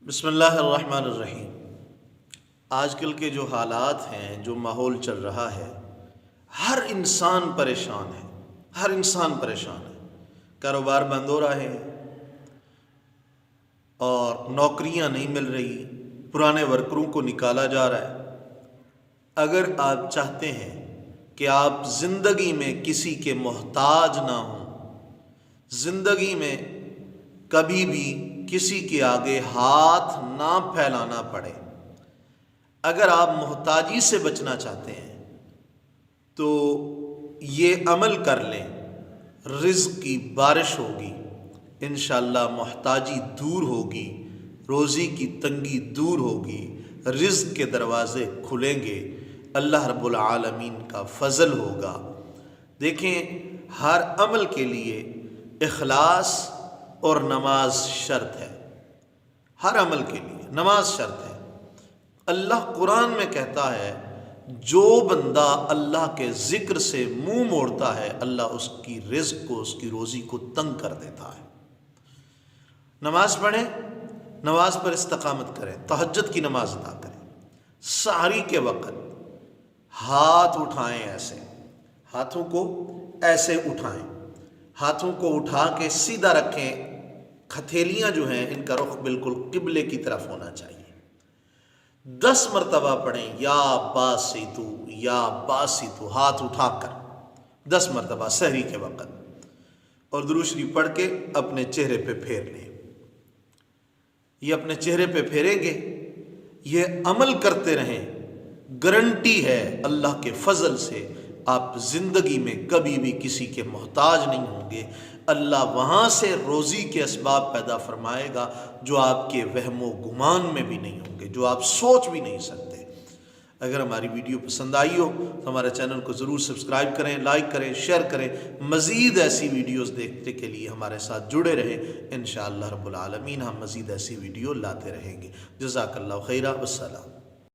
بسم اللہ الرحمن الرحیم۔ آج کل کے جو حالات ہیں، جو ماحول چل رہا ہے، ہر انسان پریشان ہے، ہر انسان پریشان ہے۔ کاروبار بند ہو رہے ہیں اور نوکریاں نہیں مل رہی، پرانے ورکروں کو نکالا جا رہا ہے۔ اگر آپ چاہتے ہیں کہ آپ زندگی میں کسی کے محتاج نہ ہوں، زندگی میں کبھی بھی کسی کے آگے ہاتھ نہ پھیلانا پڑے، اگر آپ محتاجی سے بچنا چاہتے ہیں تو یہ عمل کر لیں، رزق کی بارش ہوگی، انشاءاللہ محتاجی دور ہوگی، روزی کی تنگی دور ہوگی، رزق کے دروازے کھلیں گے، اللہ رب العالمین کا فضل ہوگا۔ دیکھیں، ہر عمل کے لیے اخلاص اور نماز شرط ہے، ہر عمل کے لیے نماز شرط ہے۔ اللہ قرآن میں کہتا ہے جو بندہ اللہ کے ذکر سے منہ موڑتا ہے، اللہ اس کی رزق کو، اس کی روزی کو تنگ کر دیتا ہے۔ نماز پڑھیں، نماز پر استقامت کریں، تہجد کی نماز ادا کریں، سحری کے وقت ہاتھ اٹھائیں، ایسے ہاتھوں کو ایسے اٹھائیں، ہاتھوں کو اٹھا کے سیدھا رکھیں، ہتھیلیاں جو ہیں ان کا رخ بالکل قبلے کی طرف ہونا چاہیے۔ 10 مرتبہ پڑھیں یا باسطو یا باسطو، ہاتھ اٹھا کر 10 مرتبہ سحری کے وقت، اور درود شریف پڑھ کے اپنے چہرے پہ پھیر لیں۔ یہ اپنے چہرے پہ پھیریں گے، یہ عمل کرتے رہیں، گارنٹی ہے اللہ کے فضل سے آپ زندگی میں کبھی بھی کسی کے محتاج نہیں ہوں گے۔ اللہ وہاں سے روزی کے اسباب پیدا فرمائے گا جو آپ کے وہم و گمان میں بھی نہیں ہوں گے، جو آپ سوچ بھی نہیں سکتے۔ اگر ہماری ویڈیو پسند آئی ہو تو ہمارے چینل کو ضرور سبسکرائب کریں، لائک کریں، شیئر کریں۔ مزید ایسی ویڈیوز دیکھنے کے لیے ہمارے ساتھ جڑے رہیں، انشاءاللہ رب العالمین ہم مزید ایسی ویڈیو لاتے رہیں گے۔ جزاک اللہ خیرہ، والسلام۔